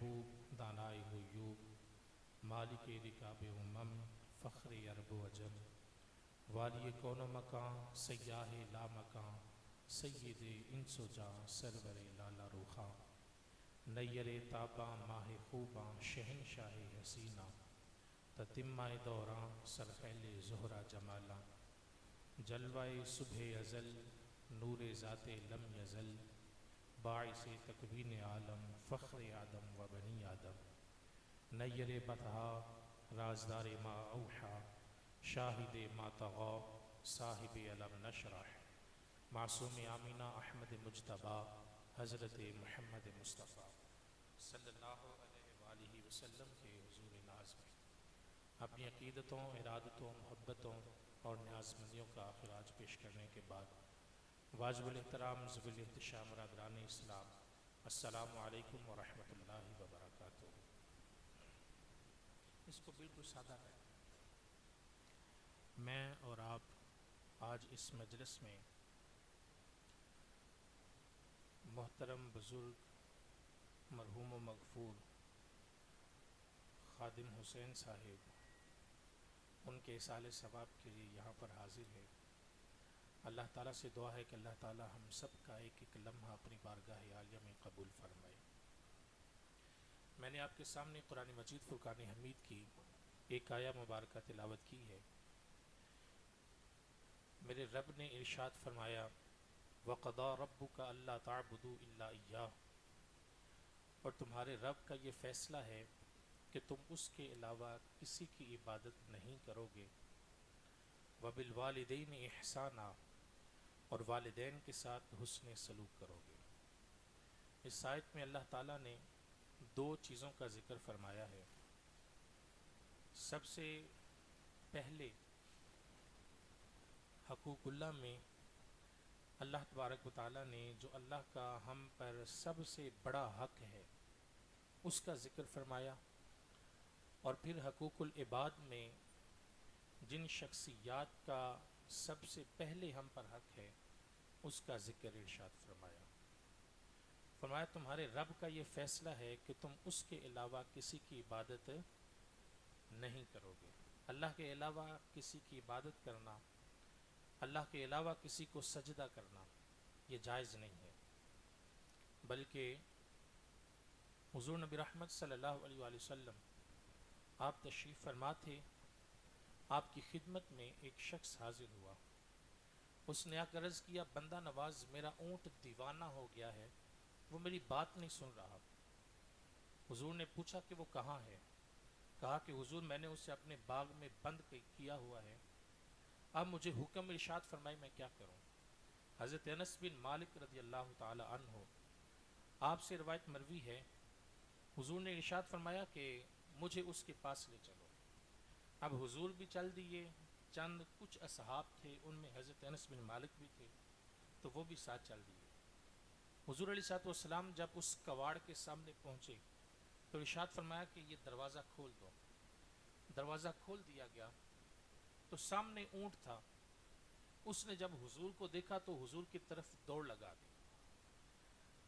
محبوب دانائے غیوب مالک رکاب امم فخر عرب و عجم والی کون و مکان سیاہ لا مکان سید انس و جاں سرور لالا روخاں نیر تاباں ماہ خوباں شہنشاہ حسینہ تتمہ دوراں سرخیل زہرہ جمالاں جلوہ صبح ازل نور ذات لم یزل باعث تکوین عالم فخر آدم و بنی آدم نیر بطحا رازدار ما اوحا شاہد ما طغا صاحب علم نشرح معصوم آمینہ احمد مجتبی حضرت محمد مصطفیٰ صلی اللہ علیہ وآلہ وسلم کے حضور ناز میں اپنی عقیدتوں، ارادتوں، محبتوں اور نیازمندیوں کا خراج پیش کرنے کے بعد واجب الاحترام ذوی الانتشام برادران اسلام السلام علیکم ورحمۃ اللہ وبرکاتہ۔ اس کو بالکل سادہ ہے۔ میں اور آپ آج اس مجلس میں محترم بزرگ مرحوم و مغفور خادم حسین صاحب ان کے اصالِ ثواب کے لیے یہاں پر حاضر ہے۔ اللہ تعالیٰ سے دعا ہے کہ اللہ تعالیٰ ہم سب کا ایک ایک لمحہ اپنی بارگاہ عالیہ میں قبول فرمائے۔ میں نے آپ کے سامنے قرآن مجید فرقان حمید کی ایک آیہ مبارکہ تلاوت کی ہے۔ میرے رب نے ارشاد فرمایا وَقَضَىٰ رَبُّكَ أَلَّا تَعْبُدُوا إِلَّا إِيَّاهُ، اور تمہارے رب کا یہ فیصلہ ہے کہ تم اس کے علاوہ کسی کی عبادت نہیں کرو گے۔ وَبِالْوَالِدَيْنِ إِحْسَانًا، اور والدین کے ساتھ حسن سلوک کرو گے۔ اس آیت میں اللہ تعالیٰ نے دو چیزوں کا ذکر فرمایا ہے۔ سب سے پہلے حقوق اللہ میں اللہ تبارک و تعالیٰ نے جو اللہ کا ہم پر سب سے بڑا حق ہے اس کا ذکر فرمایا، اور پھر حقوق العباد میں جن شخصیات کا سب سے پہلے ہم پر حق ہے اس کا ذکر ارشاد فرمایا۔ فرمایا تمہارے رب کا یہ فیصلہ ہے کہ تم اس کے علاوہ کسی کی عبادت نہیں کرو گے۔ اللہ کے علاوہ کسی کی عبادت کرنا، اللہ کے علاوہ کسی کو سجدہ کرنا یہ جائز نہیں ہے، بلکہ حضور نبی رحمت صلی اللہ علیہ وآلہ وسلم آپ تشریف فرما تھے، آپ کی خدمت میں ایک شخص حاضر ہوا۔ اس نے آ کر عرض کیا بندہ نواز میرا اونٹ دیوانہ ہو گیا ہے، وہ میری بات نہیں سن رہا۔ حضور نے پوچھا کہ وہ کہاں ہے؟ کہا کہ حضور میں نے اسے اپنے باغ میں بند کیا ہوا ہے، اب مجھے حکم ارشاد فرمائے میں کیا کروں۔ حضرت انس بن مالک رضی اللہ تعالی عنہ آپ سے روایت مروی ہے، حضور نے ارشاد فرمایا کہ مجھے اس کے پاس لے چلو۔ اب حضور بھی چل دیے، چند کچھ اصحاب تھے ان میں حضرت انس بن مالک بھی تھے تو وہ بھی ساتھ چل دیے۔ حضور علیہ السلام جب اس کواڑ کے سامنے پہنچے تو ارشاد فرمایا کہ یہ دروازہ کھول دو۔ دروازہ کھول دیا گیا تو سامنے اونٹ تھا۔ اس نے جب حضور کو دیکھا تو حضور کی طرف دوڑ لگا دی۔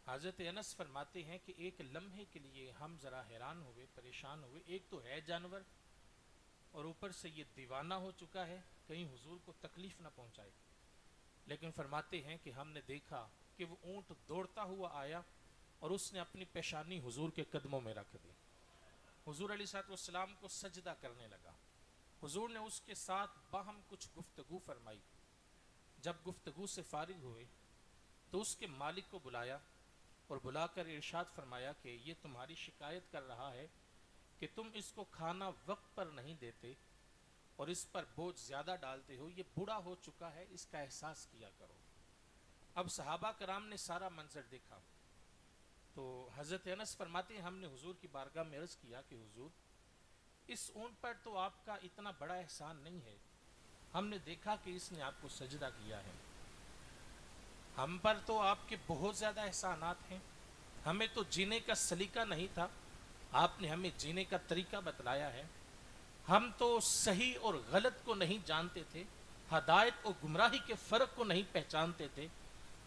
حضرت انس فرماتے ہیں کہ ایک لمحے کے لیے ہم ذرا حیران ہوئے، پریشان ہوئے، ایک تو ہے جانور اور اوپر سے یہ دیوانہ ہو چکا ہے، کہیں حضور کو تکلیف نہ پہنچائے۔ لیکن فرماتے ہیں کہ ہم نے دیکھا کہ وہ اونٹ دوڑتا ہوا آیا اور اس نے اپنی پیشانی حضور کے قدموں میں رکھ دی۔ حضور علیہ السلام کو سجدہ کرنے لگا۔ حضور نے اس کے ساتھ باہم کچھ گفتگو فرمائی۔ جب گفتگو سے فارغ ہوئے تو اس کے مالک کو بلایا اور بلا کر ارشاد فرمایا کہ یہ تمہاری شکایت کر رہا ہے کہ تم اس کو کھانا وقت پر نہیں دیتے اور اس پر بوجھ زیادہ ڈالتے ہو، یہ بوڑھا ہو چکا ہے، اس کا احساس کیا کرو۔ اب صحابہ کرام نے سارا منظر دیکھا تو حضرت انس فرماتے ہیں ہم نے حضور کی بارگاہ میں عرض کیا کہ حضور اس اونٹ پر تو آپ کا اتنا بڑا احسان نہیں ہے، ہم نے دیکھا کہ اس نے آپ کو سجدہ کیا ہے، ہم پر تو آپ کے بہت زیادہ احسانات ہیں، ہمیں تو جینے کا سلیقہ نہیں تھا، آپ نے ہمیں جینے کا طریقہ بتلایا ہے، ہم تو صحیح اور غلط کو نہیں جانتے تھے، ہدایت اور گمراہی کے فرق کو نہیں پہچانتے تھے،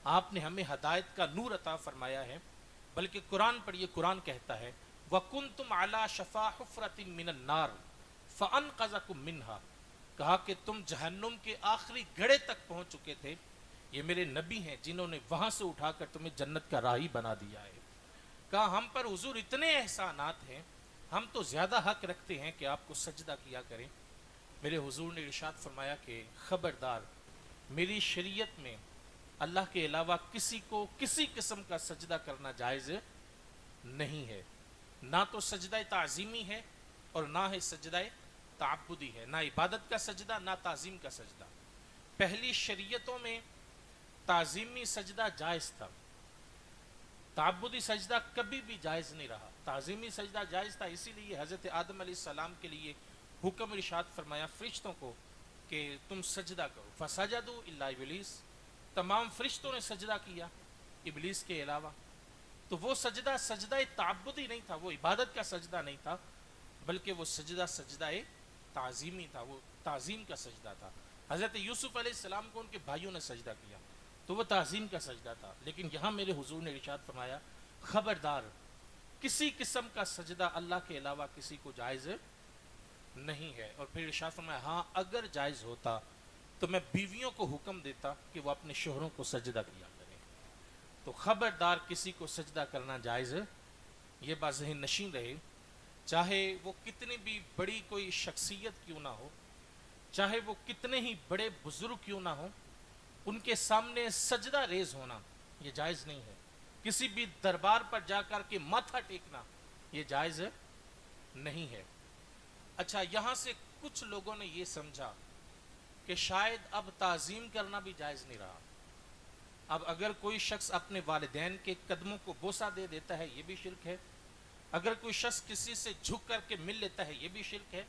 آپ نے ہمیں ہدایت کا نور عطا فرمایا ہے۔ بلکہ قرآن پڑھیے، قرآن کہتا ہے وَكُنْتُمْ عَلَى شَفَا حُفْرَةٍ مِّنَ النَّارِ فَأَنْقَذَكُم مِّنْهَا، کہا کہ تم جہنم کے آخری گڑھے تک پہنچ چکے تھے، یہ میرے نبی ہیں جنہوں نے وہاں سے اٹھا کر تمہیں جنت کا راہی بنا دیا ہے۔ کہا ہم پر حضور اتنے احسانات ہیں، ہم تو زیادہ حق رکھتے ہیں کہ آپ کو سجدہ کیا کریں۔ میرے حضور نے ارشاد فرمایا کہ خبردار، میری شریعت میں اللہ کے علاوہ کسی کو کسی قسم کا سجدہ کرنا جائز نہیں ہے، نہ تو سجدہ تعظیمی ہے اور نہ ہے سجدہ تعبدی ہے، نہ عبادت کا سجدہ نہ تعظیم کا سجدہ۔ پہلی شریعتوں میں تعظیمی سجدہ جائز تھا، تعبدی سجدہ کبھی بھی جائز نہیں رہا۔ تعظیمی سجدہ جائز تھا، اسی لیے حضرت آدم علیہ السلام کے لیے حکم ارشاد فرمایا فرشتوں کو کہ تم سجدہ کرو، فسجدوا الا ابلیس، تمام فرشتوں نے سجدہ کیا ابلیس کے علاوہ۔ تو وہ سجدہ سجدہ تعبدی نہیں تھا، وہ عبادت کا سجدہ نہیں تھا، بلکہ وہ سجدہ سجدہ تعظیمی تھا، وہ تعظیم کا سجدہ تھا۔ حضرت یوسف علیہ السلام کو ان کے بھائیوں نے سجدہ کیا تو وہ تعظیم کا سجدہ تھا، لیکن یہاں میرے حضور نے ارشاد فرمایا خبردار، کسی قسم کا سجدہ اللہ کے علاوہ کسی کو جائز نہیں ہے۔ اور پھر ارشاد فرمایا ہاں اگر جائز ہوتا تو میں بیویوں کو حکم دیتا کہ وہ اپنے شوہروں کو سجدہ کیا کریں۔ تو خبردار، کسی کو سجدہ کرنا جائز ہے، یہ بات ذہن نشین رہے، چاہے وہ کتنی بھی بڑی کوئی شخصیت کیوں نہ ہو، چاہے وہ کتنے ہی بڑے بزرگ کیوں نہ ہو، ان کے سامنے سجدہ ریز ہونا یہ جائز نہیں ہے۔ کسی بھی دربار پر جا کر کے ماتھا ٹیکنا یہ جائز نہیں ہے۔ اچھا، یہاں سے کچھ لوگوں نے یہ سمجھا کہ شاید اب تعظیم کرنا بھی جائز نہیں رہا، اب اگر کوئی شخص اپنے والدین کے قدموں کو بوسہ دے دیتا ہے یہ بھی شرک ہے، اگر کوئی شخص کسی سے جھک کر کے مل لیتا ہے یہ بھی شرک ہے،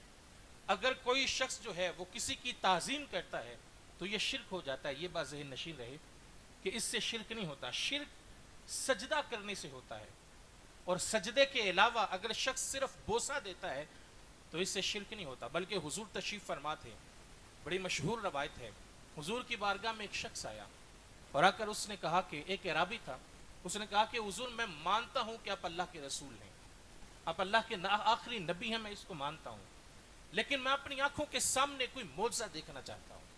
اگر کوئی شخص جو ہے وہ کسی کی تعظیم کرتا ہے تو یہ شرک ہو جاتا ہے۔ یہ بات ذہن نشین رہے کہ اس سے شرک نہیں ہوتا، شرک سجدہ کرنے سے ہوتا ہے، اور سجدے کے علاوہ اگر شخص صرف بوسہ دیتا ہے تو اس سے شرک نہیں ہوتا۔ بلکہ حضور تشریف فرما تھے، بڑی مشہور روایت ہے، حضور کی بارگاہ میں ایک شخص آیا اور آ کر اس نے کہا کہ ایک اعرابی تھا، اس نے کہا کہ حضور میں مانتا ہوں کہ آپ اللہ کے رسول ہیں، آپ اللہ کے آخری نبی ہیں، میں اس کو مانتا ہوں، لیکن میں اپنی آنکھوں کے سامنے کوئی معجزہ دیکھنا چاہتا ہوں۔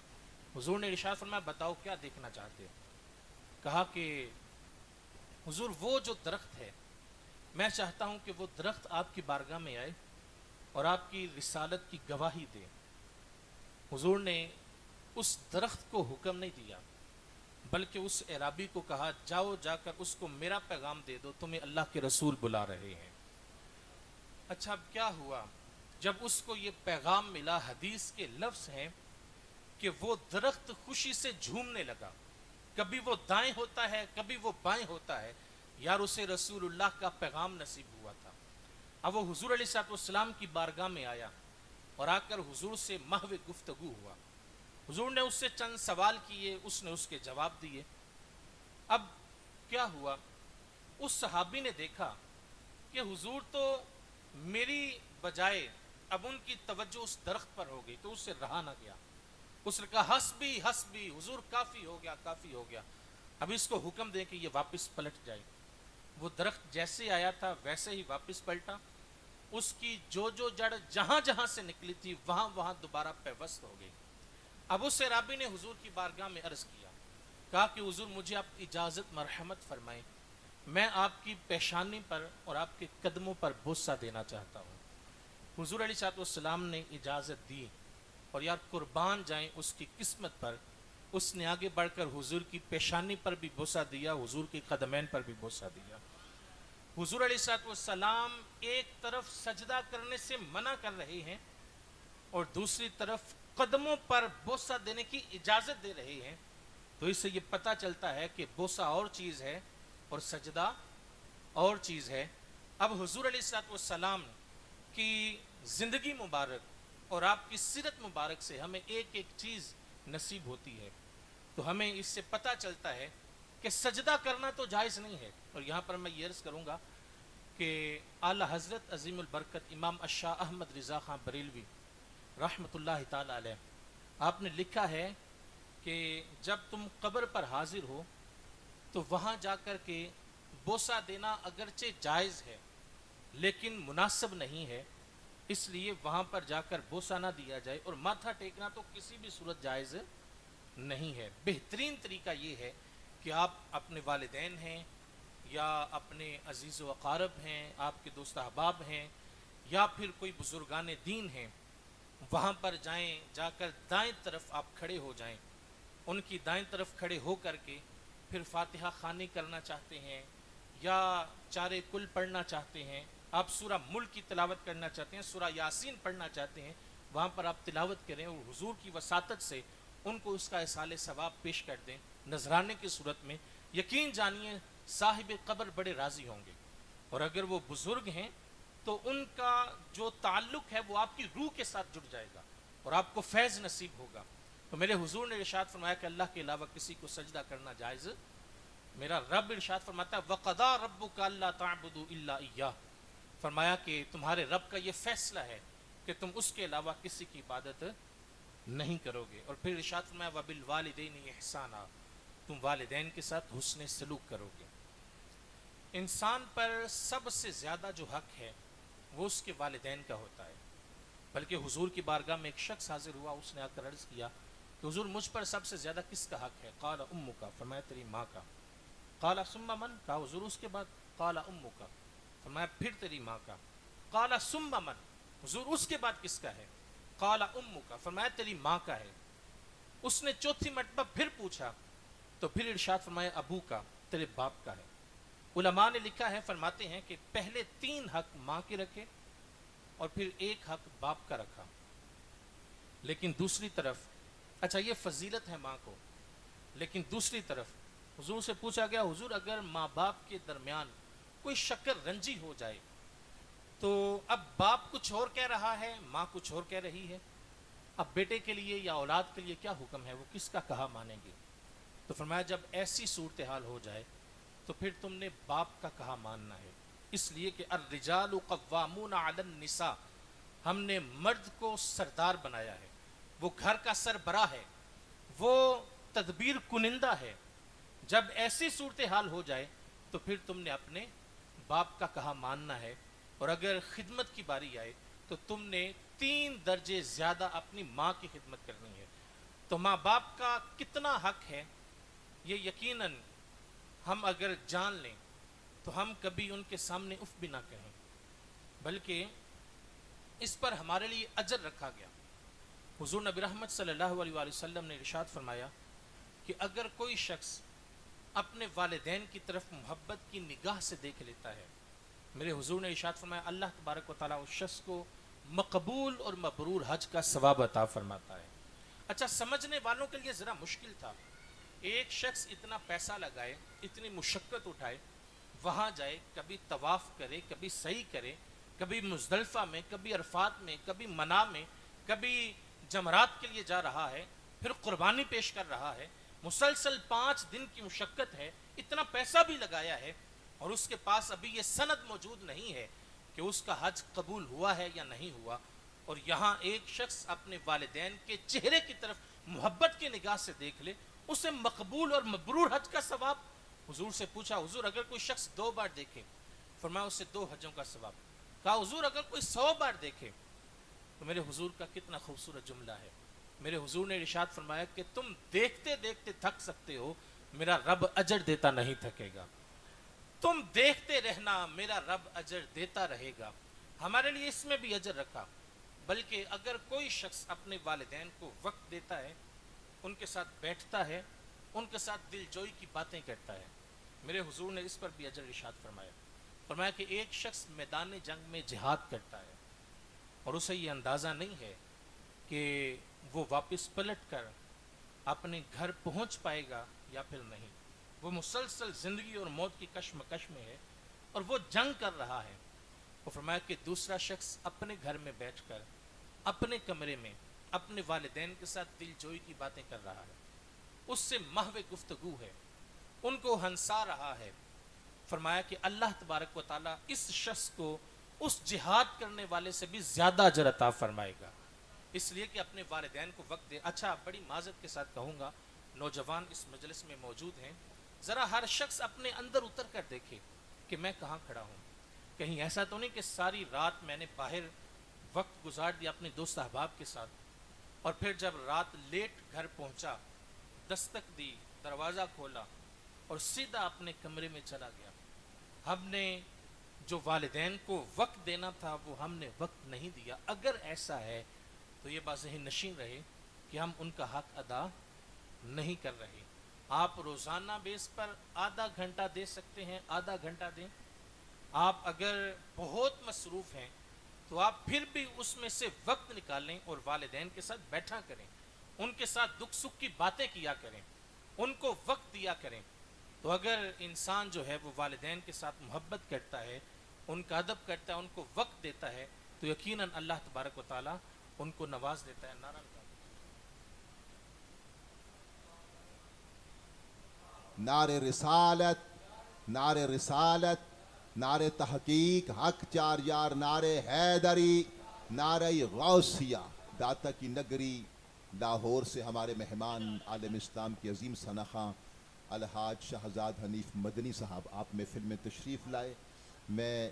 حضور نے ارشاد فرمایا بتاؤ کیا دیکھنا چاہتے ہو؟ کہا کہ حضور وہ جو درخت ہے میں چاہتا ہوں کہ وہ درخت آپ کی بارگاہ میں آئے اور آپ کی رسالت کی گواہی دے۔ حضور نے اس درخت کو حکم نہیں دیا بلکہ اس اعرابی کو کہا جاؤ جا کر اس کو میرا پیغام دے دو، تمہیں اللہ کے رسول بلا رہے ہیں۔ اچھا، اب کیا ہوا جب اس کو یہ پیغام ملا؟ حدیث کے لفظ ہیں کہ وہ درخت خوشی سے جھومنے لگا، کبھی وہ دائیں ہوتا ہے کبھی وہ بائیں ہوتا ہے، یار اسے رسول اللہ کا پیغام نصیب ہوا تھا۔ اب وہ حضور علیہ السلام کی بارگاہ میں آیا اور آ کر حضور سے محو گفتگو ہوا، حضور نے اس سے چند سوال کیے، اس نے اس کے جواب دیے۔ اب کیا ہوا، اس صحابی نے دیکھا کہ حضور تو میری بجائے اب ان کی توجہ اس درخت پر ہو گئی، تو اس سے رہا نہ گیا، اس نے کہا حسبی حسبی، حضور کافی ہو گیا کافی ہو گیا، اب اس کو حکم دیں کہ یہ واپس پلٹ جائے۔ وہ درخت جیسے آیا تھا ویسے ہی واپس پلٹا، اس کی جو جڑ جہاں جہاں سے نکلی تھی وہاں وہاں دوبارہ پیوست ہو گئی۔ اب اس رابی نے حضور کی بارگاہ میں عرض کیا، کہا کہ حضور مجھے آپ اجازت مرحمت فرمائیں، میں آپ کی پیشانی پر اور آپ کے قدموں پر بوسہ دینا چاہتا ہوں۔ حضور علیہ السلام نے اجازت دی، اور یار قربان جائیں اس کی قسمت پر، اس نے آگے بڑھ کر حضور کی پیشانی پر بھی بوسہ دیا، حضور کے قدمین پر بھی بوسہ دیا۔ حضور علیہ السلام ایک طرف سجدہ کرنے سے منع کر رہے ہیں اور دوسری طرف قدموں پر بوسہ دینے کی اجازت دے رہے ہیں، تو اس سے یہ پتہ چلتا ہے کہ بوسہ اور چیز ہے اور سجدہ اور چیز ہے۔ اب حضور علیہ السلام کی زندگی مبارک اور آپ کی سیرت مبارک سے ہمیں ایک ایک چیز نصیب ہوتی ہے، تو ہمیں اس سے پتہ چلتا ہے کہ سجدہ کرنا تو جائز نہیں ہے۔ اور یہاں پر میں یہ عرض کروں گا کہ اعلیٰ حضرت عظیم البرکت امام الشاہ احمد رضا خان بریلوی رحمۃ اللہ تعالی علیہ، آپ نے لکھا ہے کہ جب تم قبر پر حاضر ہو تو وہاں جا کر کے بوسہ دینا اگرچہ جائز ہے لیکن مناسب نہیں ہے، اس لیے وہاں پر جا کر بوسہ نہ دیا جائے، اور ماتھا ٹیکنا تو کسی بھی صورت جائز نہیں ہے۔ بہترین طریقہ یہ ہے کہ آپ اپنے والدین ہیں یا اپنے عزیز و اقارب ہیں، آپ کے دوست احباب ہیں، یا پھر کوئی بزرگان دین ہیں، وہاں پر جائیں، جا کر دائیں طرف آپ کھڑے ہو جائیں، ان کی دائیں طرف کھڑے ہو کر کے پھر فاتحہ خوانی کرنا چاہتے ہیں یا چارے کل پڑھنا چاہتے ہیں، آپ سورہ ملک کی تلاوت کرنا چاہتے ہیں، سورہ یاسین پڑھنا چاہتے ہیں، وہاں پر آپ تلاوت کریں اور حضور کی وساطت سے ان کو اس کا اصال ثواب پیش کر دیں نذرانے کی صورت میں۔ یقین جانیے صاحب قبر بڑے راضی ہوں گے، اور اگر وہ بزرگ ہیں تو ان کا جو تعلق ہے وہ آپ کی روح کے ساتھ جڑ جائے گا اور آپ کو فیض نصیب ہوگا۔ تو میرے حضور نے ارشاد فرمایا کہ اللہ کے علاوہ کسی کو سجدہ کرنا جائز، میرا رب ارشاد فرماتا ہے وَقَضَىٰ رَبُّكَ أَلَّا تَعْبُدُوا إِلَّا إِيَّاهُ، فرمایا کہ تمہارے رب کا یہ فیصلہ ہے کہ تم اس کے علاوہ کسی کی عبادت نہیں کرو گے۔ اور پھر ارشاد فرمایا وَبِالْوَالِدَيْنِ إِحْسَانًا، تم والدین کے ساتھ حسن سلوک کرو گے۔ انسان پر سب سے زیادہ جو حق ہے وہ اس کے والدین کا ہوتا ہے، بلکہ حضور کی بارگاہ میں ایک شخص حاضر ہوا، اس نے آ کر عرض کیا کہ حضور مجھ پر سب سے زیادہ کس کا حق ہے؟ قال امک، فرمایا تیری ماں کا۔ قال ثم من، کہا حضور اس کے بعد؟ قال امک، فرمایا پھر تیری ماں کا۔ قال ثم من، حضور اس کے بعد کس کا ہے؟ قال امک، فرمایا تیری ماں کا ہے۔ اس نے چوتھی مرتبہ پھر پوچھا تو پھر ارشاد فرمایا ابو کا، تیرے باپ کا ہے۔ علماء نے لکھا ہے، فرماتے ہیں کہ پہلے 3 حق ماں کے رکھے اور پھر 1 حق باپ کا رکھا، لیکن دوسری طرف، اچھا یہ فضیلت ہے ماں کو، لیکن دوسری طرف حضور سے پوچھا گیا حضور اگر ماں باپ کے درمیان کوئی شکر رنجی ہو جائے تو اب باپ کچھ اور کہہ رہا ہے، ماں کچھ اور کہہ رہی ہے، اب بیٹے کے لیے یا اولاد کے لیے کیا حکم ہے، وہ کس کا کہا مانیں گے؟ تو فرمایا جب ایسی صورتحال ہو جائے تو پھر تم نے باپ کا کہا ماننا ہے، اس لیے کہ الرجال قوامون علی النساء، ہم نے مرد کو سردار بنایا ہے، وہ گھر کا سربراہ ہے، وہ تدبیر کنندہ ہے۔ جب ایسی صورتحال ہو جائے تو پھر تم نے اپنے باپ کا کہا ماننا ہے، اور اگر خدمت کی باری آئے تو تم نے 3 درجے زیادہ اپنی ماں کی خدمت کرنی ہے۔ تو ماں باپ کا کتنا حق ہے یہ یقیناً ہم اگر جان لیں تو ہم کبھی ان کے سامنے اف بھی نہ کہیں، بلکہ اس پر ہمارے لیے اجر رکھا گیا۔ حضور نبی رحمت صلی اللہ علیہ وآلہ وسلم نے ارشاد فرمایا کہ اگر کوئی شخص اپنے والدین کی طرف محبت کی نگاہ سے دیکھ لیتا ہے، میرے حضور نے ارشاد فرمایا اللہ تبارک و تعالیٰ اس شخص کو مقبول اور مبرور حج کا ثواب عطا فرماتا ہے۔ اچھا سمجھنے والوں کے لیے ذرا مشکل تھا، ایک شخص اتنا پیسہ لگائے، اتنی مشقت اٹھائے، وہاں جائے، کبھی طواف کرے، کبھی سعی کرے، کبھی مزدلفہ میں، کبھی عرفات میں، کبھی منا میں، کبھی جمرات کے لیے جا رہا ہے، پھر قربانی پیش کر رہا ہے، مسلسل 5 دن کی مشقت ہے، اتنا پیسہ بھی لگایا ہے، اور اس کے پاس ابھی یہ سند موجود نہیں ہے کہ اس کا حج قبول ہوا ہے یا نہیں ہوا، اور یہاں ایک شخص اپنے والدین کے چہرے کی طرف محبت کی نگاہ سے دیکھ لے، اسے مقبول اور مبرور حج کا ثواب۔ حضور سے پوچھا حضور اگر کوئی شخص 2 بار دیکھے، فرمایا اسے 2 حجوں کا ثواب۔ کہا حضور اگر کوئی 100 بار دیکھے، تو میرے حضور کا کتنا خوبصورت جملہ ہے، میرے حضور نے ارشاد فرمایا کہ تم دیکھتے دیکھتے تھک سکتے ہو، میرا رب اجر دیتا نہیں تھکے گا، تم دیکھتے رہنا، میرا رب اجر دیتا رہے گا۔ ہمارے لیے اس میں بھی اجر رکھا، بلکہ اگر کوئی شخص اپنے والدین کو وقت دیتا ہے، ان کے ساتھ بیٹھتا ہے، ان کے ساتھ دل جوئی کی باتیں کرتا ہے، میرے حضور نے اس پر بھی اجر ارشاد فرمایا۔ فرمایا کہ ایک شخص میدان جنگ میں جہاد کرتا ہے اور اسے یہ اندازہ نہیں ہے کہ وہ واپس پلٹ کر اپنے گھر پہنچ پائے گا یا پھر نہیں، وہ مسلسل زندگی اور موت کی کشمکش میں ہے اور وہ جنگ کر رہا ہے۔ وہ فرمایا کہ دوسرا شخص اپنے گھر میں بیٹھ کر اپنے کمرے میں اپنے والدین کے ساتھ دل جوئی کی باتیں کر رہا ہے، اس سے محو گفتگو ہے، ان کو ہنسا رہا ہے۔ فرمایا کہ اللہ تبارک و تعالیٰ اس شخص کو اس جہاد کرنے والے سے بھی زیادہ اجر عطا فرمائے گا، اس لیے کہ اپنے والدین کو وقت دے۔ اچھا بڑی معذرت کے ساتھ کہوں گا، نوجوان اس مجلس میں موجود ہیں، ذرا ہر شخص اپنے اندر اتر کر دیکھے کہ میں کہاں کھڑا ہوں، کہیں ایسا تو نہیں کہ ساری رات میں نے باہر وقت گزار دیا اپنے دوست احباب کے ساتھ، اور پھر جب رات لیٹ گھر پہنچا، دستک دی، دروازہ کھولا اور سیدھا اپنے کمرے میں چلا گیا۔ ہم نے جو والدین کو وقت دینا تھا وہ ہم نے وقت نہیں دیا۔ اگر ایسا ہے تو یہ بات ذہن نشین رہے کہ ہم ان کا حق ادا نہیں کر رہے۔ آپ روزانہ بیس پر آدھا گھنٹہ دے سکتے ہیں، آدھا گھنٹہ دیں۔ آپ اگر بہت مصروف ہیں تو آپ پھر بھی اس میں سے وقت نکالیں اور والدین کے ساتھ بیٹھا کریں، ان کے ساتھ دکھ سکھ کی باتیں کیا کریں، ان کو وقت دیا کریں۔ تو اگر انسان جو ہے وہ والدین کے ساتھ محبت کرتا ہے، ان کا ادب کرتا ہے، ان کو وقت دیتا ہے، تو یقیناً اللہ تبارک و تعالیٰ ان کو نواز دیتا ہے۔ نعرہ نعرے رسالت، نعرے رسالت، نعرے تحقیق، حق چار یار، نعرے حیدری، نعرہ غوثیہ۔ داتا کی نگری لاہور سے ہمارے مہمان عالم اسلام کی عظیم ثنا الحاج شہزاد حنیف مدنی صاحب آپ محفل میں تشریف لائے۔ میں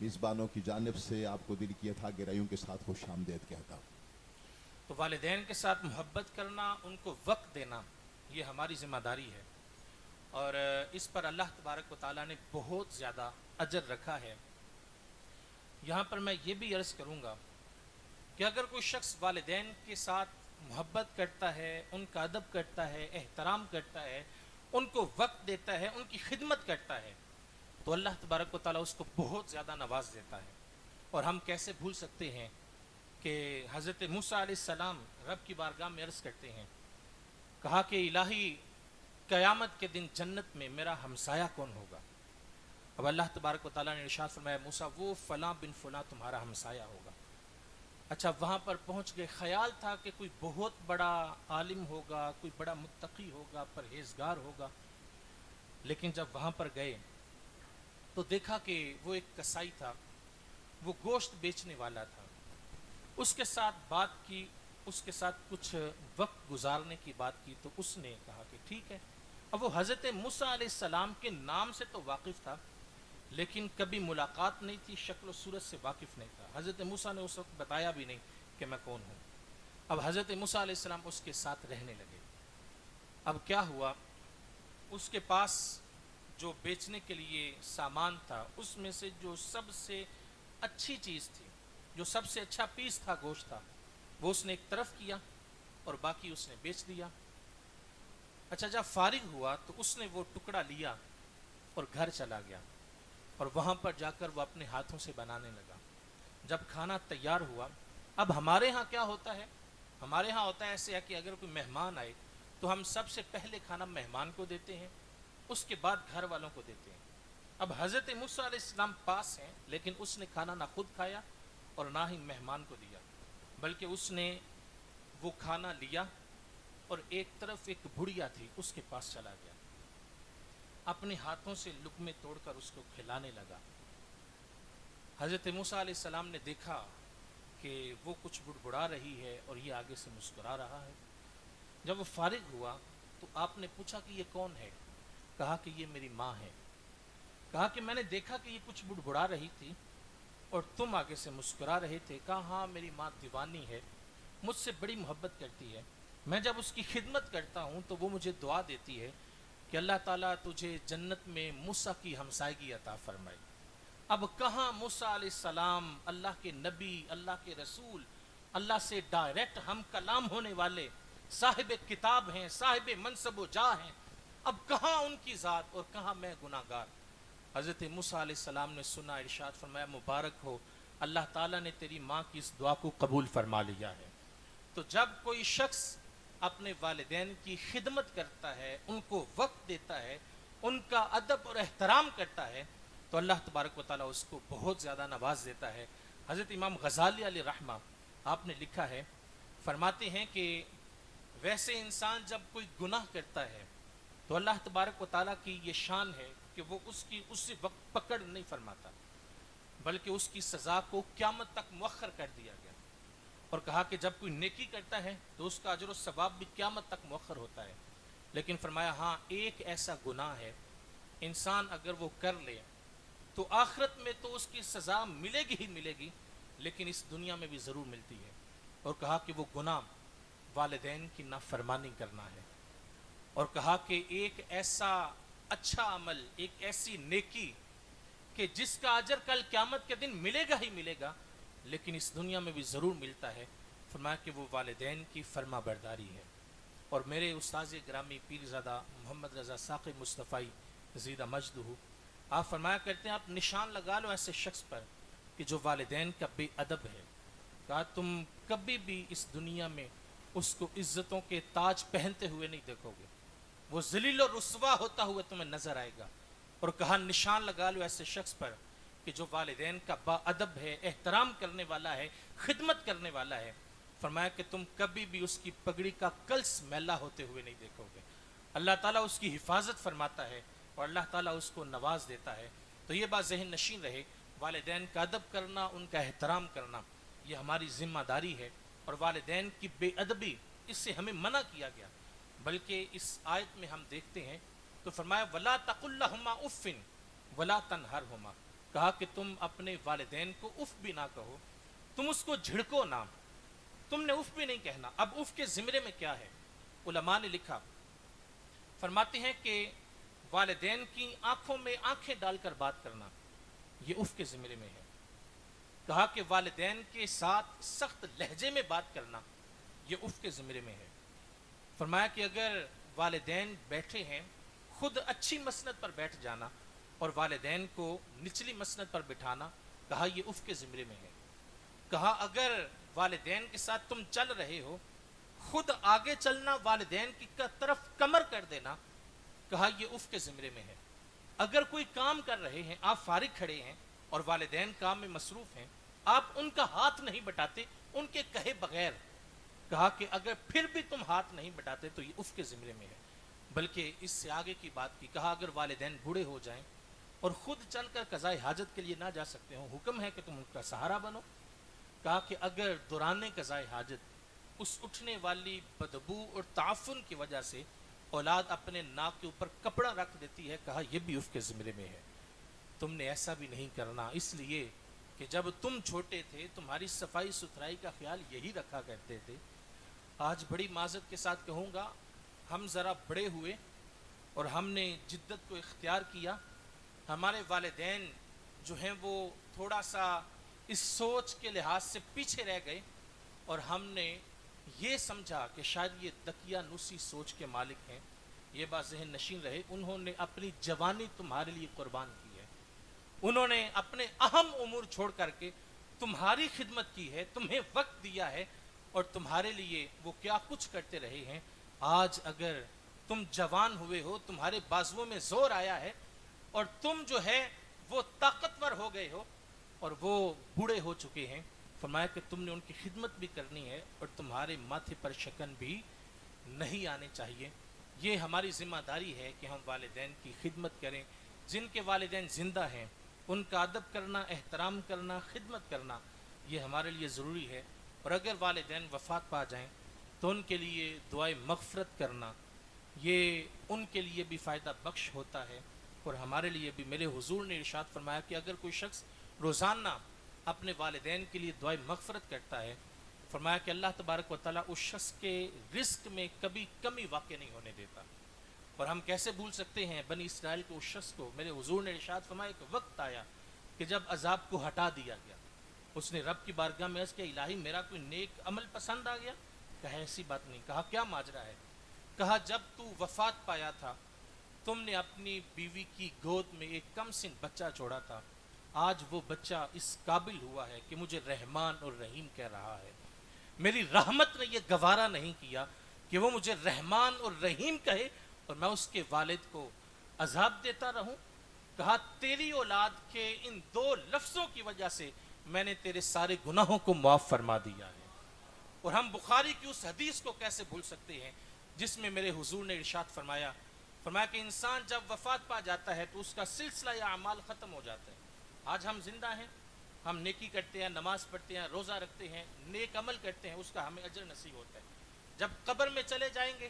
میزبانوں کی جانب سے آپ کو دل کی اتھا گہرائیوں کے ساتھ خوش آمدید کہتا ہوں۔ تو والدین کے ساتھ محبت کرنا، ان کو وقت دینا، یہ ہماری ذمہ داری ہے، اور اس پر اللہ تبارک و تعالیٰ نے بہت زیادہ اجر رکھا ہے۔ یہاں پر میں یہ بھی عرض کروں گا کہ اگر کوئی شخص والدین کے ساتھ محبت کرتا ہے، ان کا ادب کرتا ہے، احترام کرتا ہے، ان کو وقت دیتا ہے، ان کی خدمت کرتا ہے، تو اللہ تبارک و تعالیٰ اس کو بہت زیادہ نواز دیتا ہے۔ اور ہم کیسے بھول سکتے ہیں کہ حضرت موسیٰ علیہ السلام رب کی بارگاہ میں عرض کرتے ہیں، کہا کہ الہی قیامت کے دن جنت میں میرا ہمسایہ کون ہوگا؟ اب اللہ تبارک و تعالیٰ نے ارشاد فرمایا، موسیٰ وہ فلاں بن فلاں تمہارا ہمسایہ ہوگا۔ اچھا، وہاں پر پہنچ گئے، خیال تھا کہ کوئی بہت بڑا عالم ہوگا، کوئی بڑا متقی ہوگا، پرہیزگار ہوگا، لیکن جب وہاں پر گئے تو دیکھا کہ وہ ایک کسائی تھا، وہ گوشت بیچنے والا تھا۔ اس کے ساتھ بات کی، اس کے ساتھ کچھ وقت گزارنے کی بات کی، تو اس نے کہا کہ ٹھیک ہے۔ اب وہ حضرت موسیٰ علیہ السلام کے نام سے تو واقف تھا، لیکن کبھی ملاقات نہیں تھی، شکل و صورت سے واقف نہیں تھا۔ حضرت موسیٰ نے اس وقت بتایا بھی نہیں کہ میں کون ہوں۔ اب حضرت موسیٰ علیہ السلام اس کے ساتھ رہنے لگے۔ اب کیا ہوا، اس کے پاس جو بیچنے کے لیے سامان تھا، اس میں سے جو سب سے اچھی چیز تھی، جو سب سے اچھا پیس تھا، گوشت تھا، وہ اس نے ایک طرف کیا اور باقی اس نے بیچ دیا۔ اچھا، جب فارغ ہوا تو اس نے وہ ٹکڑا لیا اور گھر چلا گیا، اور وہاں پر جا کر وہ اپنے ہاتھوں سے بنانے لگا۔ جب کھانا تیار ہوا، اب ہمارے ہاں کیا ہوتا ہے، ہمارے ہاں ہوتا ہے ایسے ہے کہ اگر کوئی مہمان آئے تو ہم سب سے پہلے کھانا مہمان کو دیتے ہیں، اس کے بعد گھر والوں کو دیتے ہیں۔ اب حضرت موسیٰ علیہ السلام پاس ہیں، لیکن اس نے کھانا نہ خود کھایا اور نہ ہی مہمان کو دیا، بلکہ اس نے وہ کھانا لیا اور ایک طرف ایک بڑھیا تھی اس کے پاس چلا گیا، اپنے ہاتھوں سے لقمے توڑ کر اس کو کھلانے لگا۔ حضرت موسیٰ علیہ السلام نے دیکھا کہ وہ کچھ بڑبڑا رہی ہے اور یہ آگے سے مسکرا رہا ہے۔ جب وہ فارغ ہوا تو آپ نے پوچھا کہ یہ کون ہے؟ کہا کہ یہ میری ماں ہے۔ کہا کہ میں نے دیکھا کہ یہ کچھ بڑبڑا رہی تھی اور تم آگے سے مسکرا رہے تھے۔ کہا ہاں، میری ماں دیوانی ہے، مجھ سے بڑی محبت کرتی ہے، میں جب اس کی خدمت کرتا ہوں تو وہ مجھے دعا دیتی ہے کہ اللہ تعالیٰ تجھے جنت میں موسیٰ کی ہمسائیگی عطا فرمائے۔ اب کہاں موسیٰ علیہ السلام اللہ کے نبی، اللہ کے رسول، اللہ سے ڈائریکٹ ہم کلام ہونے والے صاحب کتاب ہیں، صاحب منصب و جاہ ہیں، اب کہاں ان کی ذات اور کہاں میں گناہ گار۔ حضرت موسیٰ علیہ السلام نے سنا، ارشاد فرمایا مبارک ہو، اللہ تعالیٰ نے تیری ماں کی اس دعا کو قبول فرما لیا ہے۔ تو جب کوئی شخص اپنے والدین کی خدمت کرتا ہے، ان کو وقت دیتا ہے، ان کا ادب اور احترام کرتا ہے، تو اللہ تبارک و تعالیٰ اس کو بہت زیادہ نواز دیتا ہے۔ حضرت امام غزالی علیہ رحمہ آپ نے لکھا ہے، فرماتے ہیں کہ ویسے انسان جب کوئی گناہ کرتا ہے تو اللہ تبارک و تعالیٰ کی یہ شان ہے کہ وہ اسی وقت پکڑ نہیں فرماتا، بلکہ اس کی سزا کو قیامت تک مؤخر کر دیا گیا۔ اور کہا کہ جب کوئی نیکی کرتا ہے تو اس کا اجر و ثواب بھی قیامت تک مؤخر ہوتا ہے، لیکن فرمایا ہاں ایک ایسا گناہ ہے انسان اگر وہ کر لے تو آخرت میں تو اس کی سزا ملے گی ہی ملے گی، لیکن اس دنیا میں بھی ضرور ملتی ہے۔ اور کہا کہ وہ گناہ والدین کی نافرمانی کرنا ہے، اور کہا کہ ایک ایسا اچھا عمل، ایک ایسی نیکی کہ جس کا اجر کل قیامت کے دن ملے گا ہی ملے گا، لیکن اس دنیا میں بھی ضرور ملتا ہے۔ فرمایا کہ وہ والدین کی فرما برداری ہے۔ اور میرے استاذ گرامی پیرزادہ محمد رضا ساقی مصطفی زیدہ مجدہ، آپ فرمایا کرتے ہیں آپ نشان لگا لو ایسے شخص پر کہ جو والدین کا بے ادب ہے، کہا تم کبھی بھی اس دنیا میں اس کو عزتوں کے تاج پہنتے ہوئے نہیں دیکھو گے، وہ ذلیل و رسوا ہوتا ہوا تمہیں نظر آئے گا۔ اور کہا نشان لگا لو ایسے شخص پر کہ جو والدین کا با ادب ہے، احترام کرنے والا ہے، خدمت کرنے والا ہے۔ فرمایا کہ تم کبھی بھی اس کی پگڑی کا کلس میلا ہوتے ہوئے نہیں دیکھو گے۔ اللہ تعالیٰ اس کی حفاظت فرماتا ہے اور اللہ تعالیٰ اس کو نواز دیتا ہے۔ تو یہ بات ذہن نشین رہے، والدین کا ادب کرنا، ان کا احترام کرنا، یہ ہماری ذمہ داری ہے۔ اور والدین کی بے ادبی، اس سے ہمیں منع کیا گیا، بلکہ اس آیت میں ہم دیکھتے ہیں تو فرمایا وَلَا تَقُلْ لَهُمَا اُفٍّ وَلَا تَنْهَرْهُمَا، کہا کہ تم اپنے والدین کو اف بھی نہ کہو، تم اس کو جھڑکو نہ، تم نے اف بھی نہیں کہنا۔ اب اف کے زمرے میں کیا ہے؟ علماء نے لکھا، فرماتے ہیں کہ والدین کی آنکھوں میں آنکھیں ڈال کر بات کرنا، یہ اف کے زمرے میں ہے۔ کہا کہ والدین کے ساتھ سخت لہجے میں بات کرنا، یہ اف کے زمرے میں ہے۔ فرمایا کہ اگر والدین بیٹھے ہیں، خود اچھی مسند پر بیٹھ جانا اور والدین کو نچلی مسند پر بٹھانا، کہا یہ اف کے زمرے میں ہے۔ کہا اگر والدین کے ساتھ تم چل رہے ہو، خود آگے چلنا، والدین کی طرف کمر کر دینا، کہا یہ اف کے زمرے میں ہے۔ اگر کوئی کام کر رہے ہیں، آپ فارغ کھڑے ہیں اور والدین کام میں مصروف ہیں، آپ ان کا ہاتھ نہیں بٹاتے ان کے کہے بغیر، کہا کہ اگر پھر بھی تم ہاتھ نہیں بٹاتے تو یہ اف کے زمرے میں ہے۔ بلکہ اس سے آگے کی بات کی، کہا اگر والدین بوڑھے ہو جائیں اور خود چل کر قضائے حاجت کے لیے نہ جا سکتے ہوں، حکم ہے کہ تم ان کا سہارا بنو۔ کہا کہ اگر دوران قضائے حاجت اس اٹھنے والی بدبو اور تعفن کی وجہ سے اولاد اپنے ناک کے اوپر کپڑا رکھ دیتی ہے، کہا یہ بھی اف کے زمرے میں ہے۔ تم نے ایسا بھی نہیں کرنا، اس لیے کہ جب تم چھوٹے تھے تمہاری صفائی ستھرائی کا خیال یہی رکھا کرتے تھے۔ آج بڑی معذرت کے ساتھ کہوں گا، ہم ذرا بڑے ہوئے اور ہم نے جدت کو اختیار کیا، ہمارے والدین جو ہیں وہ تھوڑا سا اس سوچ کے لحاظ سے پیچھے رہ گئے، اور ہم نے یہ سمجھا کہ شاید یہ دقیانوسی سوچ کے مالک ہیں۔ یہ بات ذہن نشین رہے، انہوں نے اپنی جوانی تمہارے لیے قربان کی ہے، انہوں نے اپنے اہم امور چھوڑ کر کے تمہاری خدمت کی ہے، تمہیں وقت دیا ہے، اور تمہارے لیے وہ کیا کچھ کرتے رہے ہیں۔ آج اگر تم جوان ہوئے ہو، تمہارے بازوؤں میں زور آیا ہے اور تم جو ہے وہ طاقتور ہو گئے ہو اور وہ بوڑھے ہو چکے ہیں، فرمایا کہ تم نے ان کی خدمت بھی کرنی ہے اور تمہارے ماتھے پر شکن بھی نہیں آنے چاہیے۔ یہ ہماری ذمہ داری ہے کہ ہم والدین کی خدمت کریں، جن کے والدین زندہ ہیں ان کا ادب کرنا، احترام کرنا، خدمت کرنا، یہ ہمارے لیے ضروری ہے۔ اور اگر والدین وفات پا جائیں تو ان کے لیے دعائے مغفرت کرنا، یہ ان کے لیے بھی فائدہ بخش ہوتا ہے اور ہمارے لیے بھی۔ میرے حضور نے ارشاد فرمایا کہ اگر کوئی شخص روزانہ اپنے والدین کے لیے دعائے مغفرت کرتا ہے، فرمایا کہ اللہ تبارک و تعالیٰ اس شخص کے رزق میں کبھی کمی واقع نہیں ہونے دیتا۔ اور ہم کیسے بھول سکتے ہیں بنی اسرائیل کے اس شخص کو؟ میرے حضور نے ارشاد فرمایا کہ وقت آیا کہ جب عذاب کو ہٹا دیا گیا، اس نے رب کی بارگاہ میں عرض کیا الہی میرا کوئی نیک عمل پسند آ گیا؟ کہا ایسی بات نہیں۔ کہا کیا ماجرا ہے؟ کہا جب تو وفات پایا تھا تم نے اپنی بیوی کی گود میں ایک کم سن بچہ چھوڑا تھا، آج وہ بچہ اس قابل ہوا ہے کہ مجھے رحمان اور رحیم کہہ رہا ہے، میری رحمت نے یہ گوارا نہیں کیا کہ وہ مجھے رحمان اور رحیم کہے اور میں اس کے والد کو عذاب دیتا رہوں۔ کہا تیری اولاد کے ان دو لفظوں کی وجہ سے میں نے تیرے سارے گناہوں کو معاف فرما دیا ہے۔ اور ہم بخاری کی اس حدیث کو کیسے بھول سکتے ہیں جس میں میرے حضور نے ارشاد فرمایا کہ انسان جب وفات پا جاتا ہے تو اس کا سلسلہ یا اعمال ختم ہو جاتا ہے۔ آج ہم زندہ ہیں، ہم نیکی کرتے ہیں، نماز پڑھتے ہیں، روزہ رکھتے ہیں، نیک عمل کرتے ہیں، اس کا ہمیں اجر نصیب ہوتا ہے۔ جب قبر میں چلے جائیں گے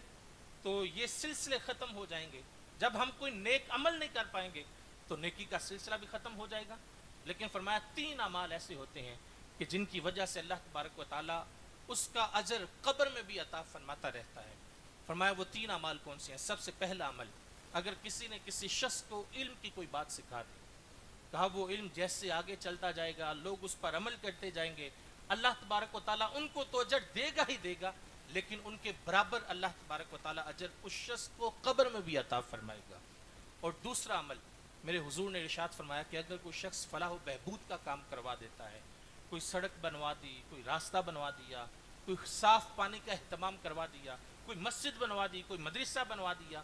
تو یہ سلسلے ختم ہو جائیں گے۔ جب ہم کوئی نیک عمل نہیں کر پائیں گے تو تو نیکی کا سلسلہ بھی ختم ہو جائے گا. لیکن فرمایا 3 اعمال ایسے ہوتے ہیں کہ جن کی وجہ سے اللہ تبارک و تعالیٰ اس کا اجر قبر میں بھی عطا فرماتا رہتا ہے. فرمایا وہ 3 اعمال کون سے ہیں؟ سب سے پہلا عمل، اگر کسی نے کسی شخص کو علم کی کوئی بات سکھا دی، کہا وہ علم جیسے آگے چلتا جائے گا، لوگ اس پر عمل کرتے جائیں گے، اللہ تبارک و تعالیٰ ان کو تو اجر دے گا ہی دے گا، لیکن ان کے برابر اللہ تبارک و تعالیٰ اجر اس شخص کو قبر میں بھی عطا فرمائے گا. اور دوسرا عمل، میرے حضور نے ارشاد فرمایا کہ اگر کوئی شخص فلاح و بہبود کا کام کروا دیتا ہے، کوئی سڑک بنوا دی، کوئی راستہ بنوا دیا، کوئی صاف پانی کا اہتمام کروا دیا، کوئی مسجد بنوا دی، کوئی مدرسہ بنوا دیا،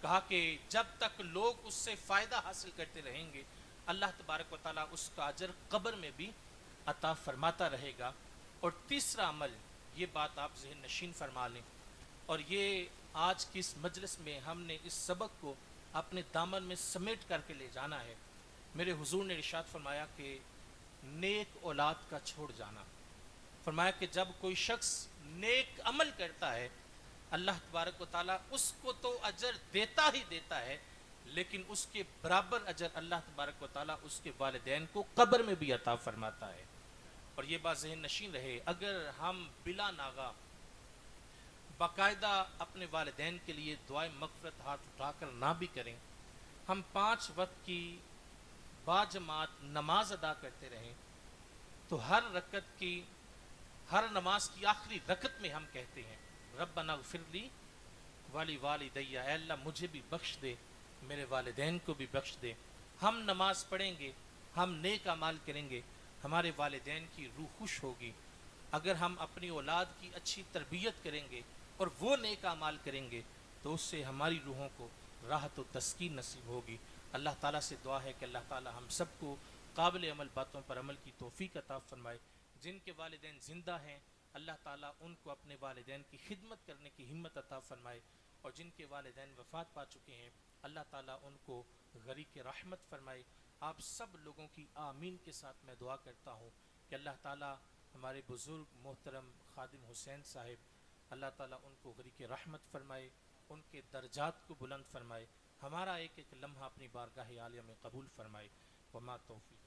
کہا کہ جب تک لوگ اس سے فائدہ حاصل کرتے رہیں گے اللہ تبارک و تعالیٰ اس کا اجر قبر میں بھی عطا فرماتا رہے گا. اور تیسرا عمل، یہ بات آپ ذہن نشین فرما لیں، اور یہ آج کی اس مجلس میں ہم نے اس سبق کو اپنے دامن میں سمیٹ کر کے لے جانا ہے. میرے حضور نے ارشاد فرمایا کہ نیک اولاد کا چھوڑ جانا. فرمایا کہ جب کوئی شخص نیک عمل کرتا ہے اللہ تبارک و تعالیٰ اس کو تو اجر دیتا ہی دیتا ہے، لیکن اس کے برابر اجر اللہ تبارک و تعالیٰ اس کے والدین کو قبر میں بھی عطا فرماتا ہے. اور یہ بات ذہن نشین رہے، اگر ہم بلا ناغہ باقاعدہ اپنے والدین کے لیے دعائیں مغفرت ہاتھ اٹھا کر نہ بھی کریں، ہم 5 وقت کی باجماعت نماز ادا کرتے رہیں، تو ہر نماز کی آخری رکعت میں ہم کہتے ہیں ربنا اغفر لی والی والدیہ، اے اللہ مجھے بھی بخش دے، میرے والدین کو بھی بخش دے. ہم نماز پڑھیں گے، ہم نیک اعمال کریں گے، ہمارے والدین کی روح خوش ہوگی. اگر ہم اپنی اولاد کی اچھی تربیت کریں گے اور وہ نیک اعمال کریں گے تو اس سے ہماری روحوں کو راحت و تسکین نصیب ہوگی. اللہ تعالیٰ سے دعا ہے کہ اللہ تعالیٰ ہم سب کو قابل عمل باتوں پر عمل کی توفیق عطا فرمائے. جن کے والدین زندہ ہیں اللہ تعالیٰ ان کو اپنے والدین کی خدمت کرنے کی ہمت عطا فرمائے، اور جن کے والدین وفات پا چکے ہیں اللہ تعالیٰ ان کو غریق رحمت فرمائے. آپ سب لوگوں کی آمین کے ساتھ میں دعا کرتا ہوں کہ اللہ تعالیٰ ہمارے بزرگ محترم خادم حسین صاحب اللہ تعالیٰ ان کو غریق رحمت فرمائے، ان کے درجات کو بلند فرمائے، ہمارا ایک ایک لمحہ اپنی بارگاہ عالیہ میں قبول فرمائے. وما توفیق